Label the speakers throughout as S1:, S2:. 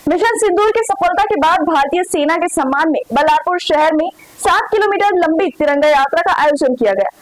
S1: Mission सिंदूर की सफलता के बाद भारतीय सेना के सम्मान में बल्लारपुर शहर में 7 किलोमीटर लंबी तिरंगा यात्रा का आयोजन किया गया।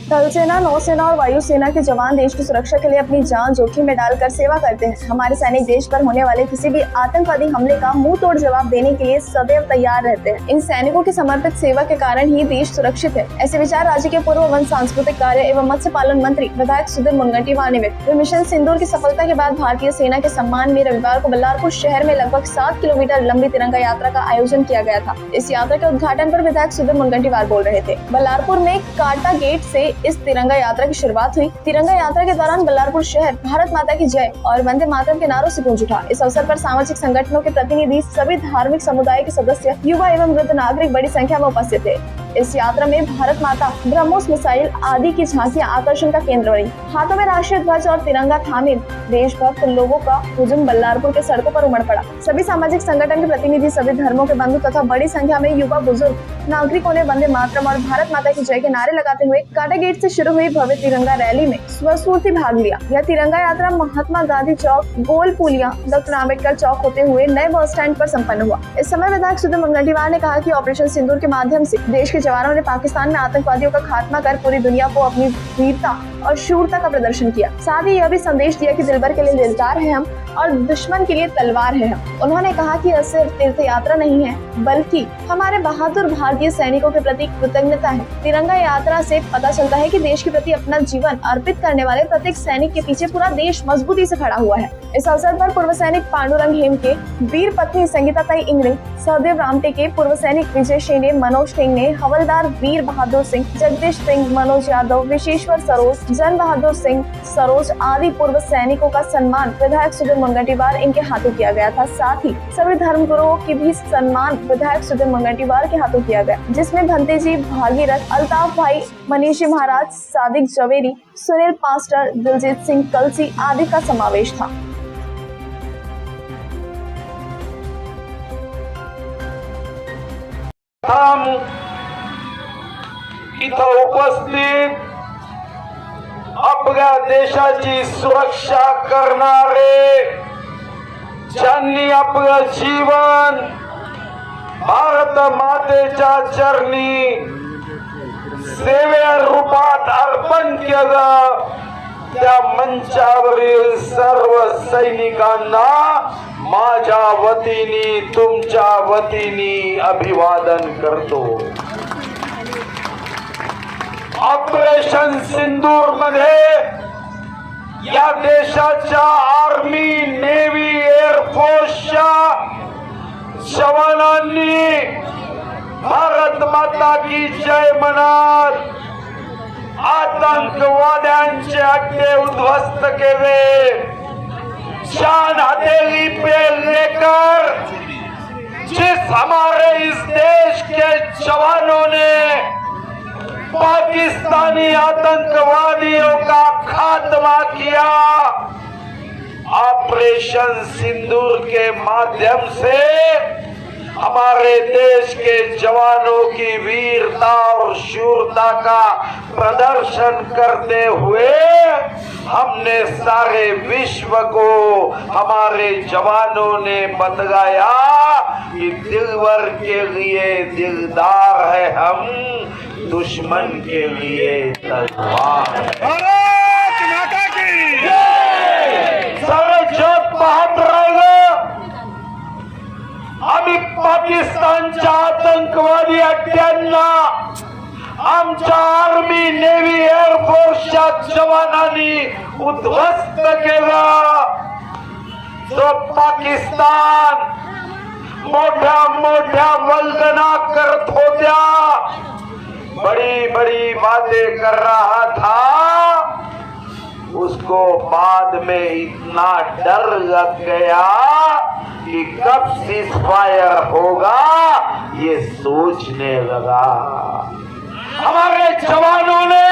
S1: थल सेना, नौसेना और वायुसेना के जवान देश की सुरक्षा के लिए अपनी जान जोखिम में डालकर सेवा करते हैं। हमारे सैनिक देश पर होने वाले किसी भी आतंकवादी हमले का मुंह तोड़ जवाब देने के लिए सदैव तैयार रहते हैं। इन सैनिकों की समर्पित सेवा के कारण ही देश सुरक्षित है। ऐसे विचार राज्य के पूर्व वन सांस्कृतिक कार्य एवं मत्स्य पालन मंत्री विधायक सुधीर मुनगंटीवार ने व्यक्त। मिशन सिंदूर की सफलता के बाद भारतीय सेना के सम्मान में रविवार को बल्लारपुर शहर में लगभग 7 किलोमीटर लंबी तिरंगा यात्रा का आयोजन किया गया था। इस यात्रा के उद्घाटन पर विधायक सुधीर मुनगंटीवार बोल रहे थे। बल्लारपुर में काटा गेट से इस तिरंगा यात्रा की शुरुआत हुई। तिरंगा यात्रा के दौरान बल्लारपुर शहर भारत माता की जय और वंदे मातरम के नारों से गूंज उठा। इस अवसर पर सामाजिक संगठनों के प्रतिनिधि, सभी धार्मिक समुदाय के सदस्य, युवा एवं वृद्ध नागरिक बड़ी संख्या में उपस्थित थे। इस यात्रा में भारत माता, ब्रह्मोस मिसाइल आदि की झांकियां आकर्षण का केंद्र रही। हाथों में राष्ट्रीय ध्वज और तिरंगा थामे देशभक्त लोगों का हुजूम बल्लारपुर के सड़कों पर उमड़ पड़ा। सभी सामाजिक संगठन के प्रतिनिधि, सभी धर्मों के बंधु तथा बड़ी संख्या में युवा, बुजुर्ग नागरिकों ने वंदे मातरम और भारत माता की जय के नारे लगाते हुए काटा गेट से शुरू हुई भव्य तिरंगा रैली में स्वस्फूर्ति भाग लिया। यह तिरंगा यात्रा महात्मा गांधी चौक, गोल पुलिया, डॉक्टर आम्बेडकर चौक होते हुए नए बस स्टैंड पर संपन्न हुआ। इस समय विधायक सुधीर मुनगंटीवार ने कहा कि ऑपरेशन सिंदूर के माध्यम से देश के जवानों ने पाकिस्तान में आतंकवादियों का खात्मा कर पूरी दुनिया को अपनी वीरता और शूरता का प्रदर्शन किया। साथ ही यह भी संदेश दिया कि दिलबर के लिए दिलदार है हम और दुश्मन के लिए तलवार है हम। उन्होंने कहा कि यह सिर्फ तीर्थ यात्रा नहीं है, बल्कि हमारे बहादुर भारतीय सैनिकों के प्रति कृतज्ञता है। तिरंगा यात्रा से पता चलता है कि देश के प्रति अपना जीवन अर्पित करने वाले प्रत्येक सैनिक के पीछे पूरा देश मजबूती से खड़ा हुआ है। इस अवसर पर पूर्व सैनिक पांडुरंग हेम के, वीर पत्नी संगीता ताई इंगड़े, सहदेव रामटे के, पूर्व सैनिक विजय शेंडे, मनोज टेंगने, हवलदार वीर बहादुर सिंह, जगदीश सिंह, मनोज यादव, विशेश्वर सरोज, जन बहादुर सिंह सरोज आदि पूर्व सैनिकों का सम्मान विधायक सुधीर मुनगंटीवार इनके हाथों किया गया था। साथ ही सभी धर्म गुरुओं की भी सम्मान विधायक सुधीर मुनगंटीवार के हाथों किया गया, जिसमें भंते जी भागीरथ, अल्ताफ भाई, मनीषी महाराज, सादिक जवेरी, सुनील पास्टर, दिलजीत सिंह कलसी आदि का समावेश था।
S2: इथं उपस्थित आपल्या देशाची सुरक्षा करणारे, ज्यांनी आपलं जीवन भारत मातेच्या चरणी सेवे रूपात अर्पण केलं, त्या मंचावरील सर्व सैनिकांना माझ्या वतीने, तुमच्या वतीने अभिवादन करतो। ऑपरेशन सिंदूर मध्ये या देशाच्या आर्मी, नेव्ही, एअरफोर्सच्या जवानांनी भारत माता की जय म्हणत आतंकवाद्यांचे अड्डे उद्ध्वस्त केले। जान हथेली पे लेकर जिस हमारे इस देश के जवानों ने पाकिस्तानी आतंकवादियों का खात्मा किया, ऑपरेशन सिंदूर के माध्यम से हमारे देश के जवानों की वीरता और शूरता का प्रदर्शन करते हुए हमने सारे विश्व को, हमारे जवानों ने बतलाया कि दिलवर के लिए दिलदार है हम, दुश्मन के लिए तलवार है। सारे जग पाहत राहिलं आम्ही पाकिस्तानच्या आतंकवादी अड्ड्यांना आमच्या आर्मी, नेव्ही, एअरफोर्सच्या जवानांनी उद्ध्वस्त केलं। जो पाकिस्तान मोठ्या मोठ्या वल्गना करत होत्या, बड़ी बड़ी बातें कर रहा था, उसको बाद में इतना डर लग गया कि कब सीज़फायर होगा ये सोचने लगा। हमारे जवानों ने,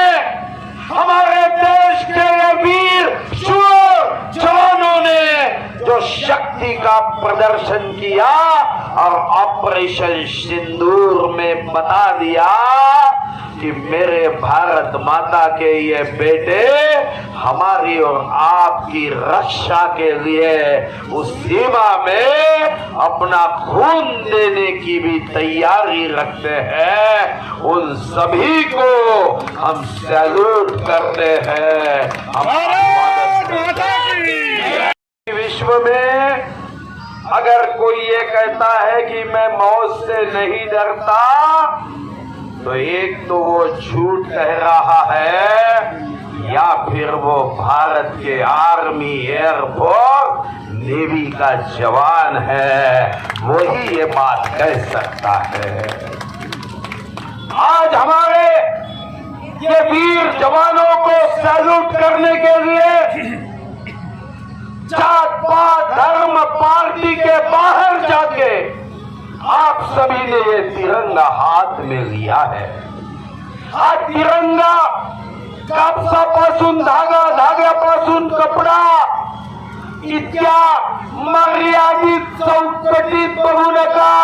S2: हमारे देश के वीर शूर जवानों ने जो शक्ति का प्रदर्शन किया और ऑपरेशन सिंदूर में बता दिया कि मेरे भारत माता के ये बेटे हमारी और आपकी रक्षा के लिए उस सीमा में अपना खून देने की भी तैयारी रखते हैं। उन सभी को हम सैल्यूट करते हैं। विश्व में अगर कोई ये कहता है कि मैं मौत से नहीं डरता, तो एक तो वो झूठ कह रहा है या फिर वो भारत के आर्मी, एयरफोर्स, नेवी का जवान है, वही ये बात कह सकता है। आज हमारे ये वीर जवानों को सैल्यूट करने के लिए जात पात धर्म पार्टी के बाहर जाके आप सभी ने ये तिरंगा हाथ में लिया है। हा तिरंगा कापसापासून धागा, धाग्यापासून कपडा इतक्या मर्यादित चौकटीत बघू नका।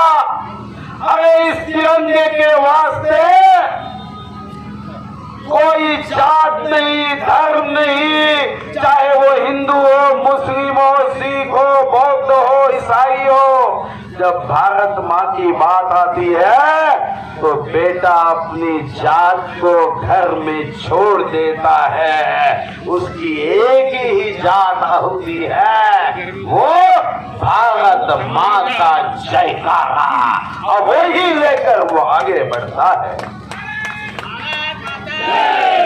S2: अरे इस तिरंगे के वास्ते कोई जात नहीं, धर्म नहीं, चाहे वो हिंदू हो, मुस्लिम हो, सिख हो, बौद्ध हो, ईसाई हो। जब भारत माँ की बात आती है तो बेटा अपनी जात को घर में छोड़ देता है। उसकी एक ही जात होती है, वो भारत माँ का जयकारा, और वही लेकर वो आगे बढ़ता है।